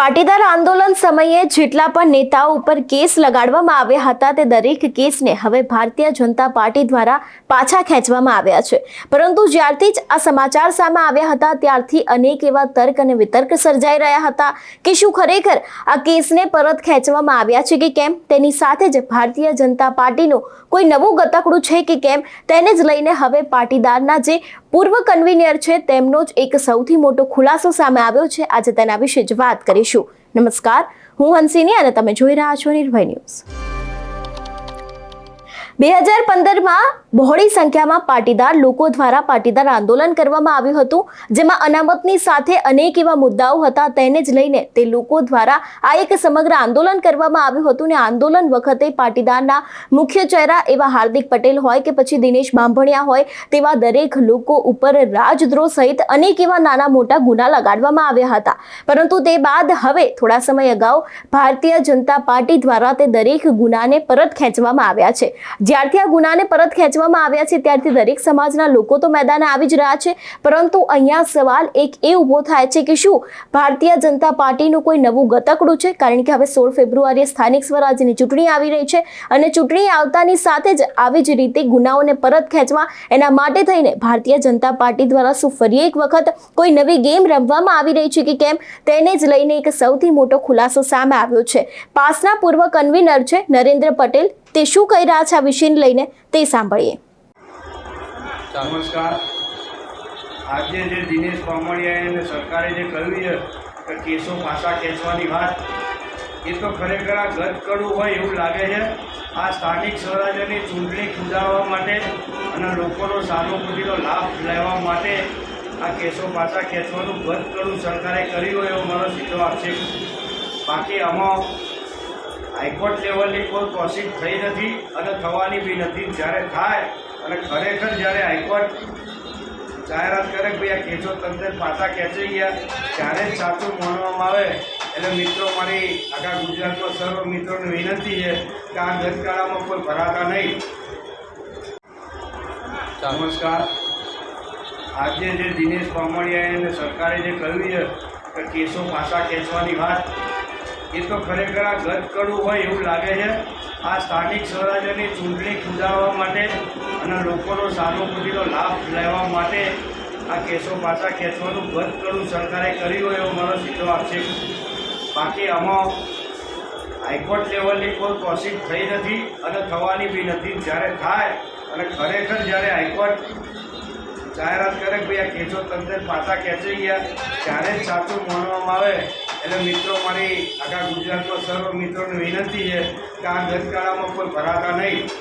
પાટીદાર આંદોલન સમયે જેટલા પણ નેતાઓ ઉપર કેસ લગાડવામાં આવ્યા હતા તે દરેક કેસને હવે ભારતીય જનતા પાર્ટી દ્વારા પાછા ખેંચવામાં આવ્યા છે। પરંતુ જ્યારથી જ આ સમાચાર સામે આવ્યા હતા ત્યારથી અનેક એવા તર્ક અને વિતર્ક સર્જાઈ રહ્યા હતા કે શું ખરેખર આ કેસને પરત ખેંચવામાં આવ્યા છે કે કેમ, તેની સાથે જ ભારતીય જનતા પાર્ટીનું કોઈ નવું ગતકડું છે કે કેમ, તેને જ લઈને હવે પાટીદારના જે પૂર્વ કન્વીનર છે તેમનો જ એક સૌથી મોટો ખુલાસો સામે આવ્યો છે। આજે તેના વિશે જ વાત કરીશું। નમસ્કાર, હું હંસિની અને તમે જોઈ રહ્યા છો નિર્ભય ન્યૂઝ। 2015માં બહોળી સંખ્યામાં પાટીદાર લોકો દ્વારા પાટીદાર આંદોલન કરવામાં આવ્યું હતું, જેમાં અનામતની સાથે અનેક એવા મુદ્દાઓ હતા, તેને જ લઈને તે લોકો દ્વારા આ એક સમગ્ર આંદોલન કરવામાં આવ્યું હતું ને આંદોલન વખતે પાટીદારના મુખ્ય ચહેરા એવા હાર્દિક પટેલ હોય કે પછી દિનેશ બાંભણિયા હોય તેવા દરેક લોકો ઉપર રાજદ્રોહ સહિત અનેક એવા નાના મોટા ગુના લગાડવામાં આવ્યા હતા। પરંતુ તે બાદ હવે થોડા સમય અગાઉ ભારતીય જનતા પાર્ટી દ્વારા તે દરેક ગુનાને પરત ખેંચવામાં આવ્યા છે। જ્યારથી આ ગુનાને પરત ખેંચવામાં આવ્યા છે ત્યારથી દરેક સમાજના લોકો તો મેદાને આવી જ રહ્યા છે, પરંતુ અહીંયા સવાલ એક એ ઊભો થાય છે કે શું ભારતીય જનતા પાર્ટીનું કોઈ નવું ગતકડું છે? કારણ કે હવે 16 ફેબ્રુઆરીએ સ્થાનિક સ્વરાજ્યની ચૂંટણી આવી રહી છે અને ચૂંટણી આવતાની સાથે જ આવી જ રીતે ગુનાઓને પરત ખેંચવા એના માટે થઈને ભારતીય જનતા પાર્ટી દ્વારા શું ફરી એક વખત કોઈ નવી ગેમ રમવામાં આવી રહી છે કે કેમ, તેને જ લઈને એક સૌથી મોટો ખુલાસો સામે આવ્યો છે। પાસના પૂર્વ કન્વીનર છે નરેન્દ્ર પટેલ, તે શું કહી રહ્યા છે આ વિષયને લઈને તે સાંભળીએ। નમસ્કાર। આજે જે દિનેશ બાંભણિયા અને સરકારે જે કહ્યું છે કે કેસો પાછા ખેંચવાની વાત, એ તો ખરેખર આ ગતકડું હોય એવું લાગે છે। આ સ્થાનિક સ્વરાજ્યની ચૂંટણી કુદાવવા માટે અને લોકોનો સહાનુભૂતિનો લાભ લેવા માટે આ કેસો પાછા ખેંચવાનું ગતકડું સરકારે કર્યું હોય એવો મારો સીધો આક્ષેપ। બાકી આમાં હાઈકોર્ટ લેવલની કોઈ પ્રોસીડ થઈ નથી અને થવાની બી નથી। જ્યારે થાય અને ખરેખર જ્યારે હાઈકોર્ટ જાહેરાત કરે કે ભાઈ આ કેસો તંત્ર પાછા ખેંચાઈ ગયા, ત્યારે જ સાચું માનવામાં આવે। એટલે મિત્રો, મારી આખા ગુજરાતમાં સર્વ મિત્રોને વિનંતી છે કે આ ગતકાળામાં કોઈ ભરાતા નહીં। નમસ્કાર। આજે જે દિનેશ બાંભણિયા અને સરકારે જે કહ્યું છે કે કેસો પાછા ખેંચવાની વાત, એ તો ખરેખર આ ગતકડું હોય એવું લાગે છે। આ સ્થાનિક સ્વરાજ્યની ચૂંટણી કુદાવવા માટે અને લોકોનો સહાનુભૂતિનો લાભ લેવા માટે આ કેસો પાછા ખેંચવાનું ગતકડું સરકારે કર્યું હોય એવો મારો સીધો આક્ષેપ। બાકી આમાં હાઈકોર્ટ લેવલની કોઈ પ્રોસીડ થઈ નથી અને થવાની બી નથી। જ્યારે થાય અને ખરેખર જ્યારે હાઈકોર્ટ જાહેરાત કરે કે ભાઈ આ કેસો તંત્ર પાછા ખેંચાઈ ગયા, ત્યારે જ સાચું માનવામાં આવે। એટલે મિત્રો, મારી આખા ગુજરાતમાં સર્વ મિત્રોને વિનંતી છે કે આ ગતકાળામાં કોઈ ભરાતા નહીં।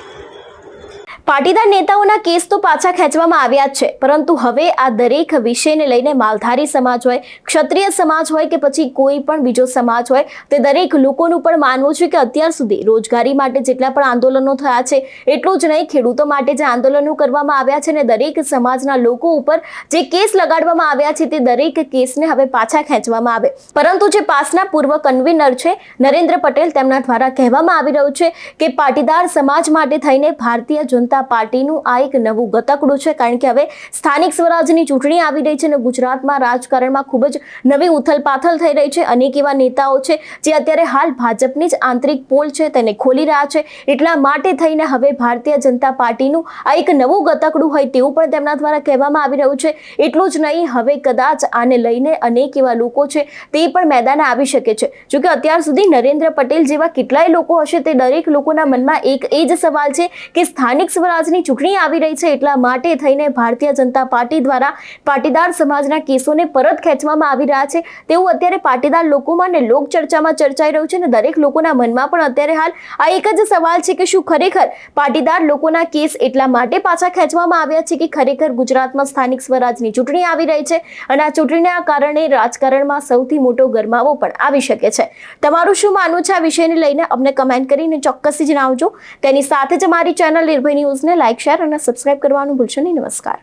પાટીદાર નેતાઓના કેસ તો પાછા ખેંચવામાં આવ્યા જ છે, પરંતુ હવે આ દરેક વિષયને લઈને માલધારી સમાજ હોય, ક્ષત્રિય સમાજ હોય કે પછી કોઈ પણ બીજો સમાજ હોય, તે દરેક લોકોનું પણ માનવું છે કે અત્યાર સુધી રોજગારી માટે જેટલા પણ આંદોલનો થયા છે એટલું જ નહીં, ખેડૂતો માટે જે આંદોલનો કરવામાં આવ્યા છે ને દરેક સમાજના લોકો ઉપર જે કેસ લગાડવામાં આવ્યા છે તે દરેક કેસને હવે પાછા ખેંચવામાં આવે। પરંતુ જે પાસના પૂર્વ કન્વીનર છે નરેન્દ્ર પટેલ, તેમના દ્વારા કહેવામાં આવી રહ્યું છે કે પાટીદાર સમાજ માટે થઈને ભારતીય જનતા પાર્ટીનું આ એક નવું ગતકડું છે। કારણ કે હવે સ્થાનિક સ્વરાજ્યની ચૂંટણી આવી રહી છે અને ગુજરાતમાં રાજકારણમાં ખૂબ જ નવી ઉથલપાથલ થઈ રહી છે। અનેક એવા નેતાઓ છે જે અત્યારે હાલ ભાજપની જ આંતરિક પોલ છે તેને ખોલી રહ્યા છે, એટલા માટે થઈને હવે ભારતીય જનતા પાર્ટીનું આ એક નવું ગતકડું હોય તેવું પણ તેમના દ્વારા કહેવામાં આવી રહ્યું છે। એટલું જ નહીં, હવે કદાચ આને લઈને અનેક એવા લોકો છે તે પણ મેદાને આવી શકે છે। જો કે અત્યાર સુધી નરેન્દ્ર પટેલ જેવા કેટલાય લોકો હશે તે દરેક લોકોના મનમાં એક એ જ સવાલ છે કે સ્થાનિક સ્વરાજની ચૂંટણી આવી રહી છે એટલા માટે થઈને ભારતીય જનતા પાર્ટી દ્વારા પાટીદાર સમાજના કેસોને પરત ખેંચવામાં આવી રહ્યા છે તેવું અત્યારે પાટીદાર લોકોમાં ને લોક ચર્ચામાં ચર્ચાઈ રહ્યું છે અને દરેક લોકોના મનમાં પણ અત્યારે હાલ આ એક જ સવાલ છે કે શું ખરેખર પાટીદાર લોકોના કેસ એટલા માટે પાછા ખેંચવામાં આવ્યા છે કે ખરેખર ગુજરાતમાં સ્થાનિક સ્વરાજની ચૂંટણી આવી રહી છે અને આ ચૂંટણીના કારણે રાજકારણમાં સૌથી મોટો ગરમાવો પણ આવી શકે છે। તમારું શું માનવું છે આ વિષયને લઈને અમને કમેન્ટ કરીને ચોક્કસથી જણાવજો। તેની સાથે જ અમારી ચેનલ નિર્ભય ન્યૂઝને લાઇક, શેર અને સબસ્ક્રાઇબ કરવાનું ભૂલશો નહીં। નમસ્કાર।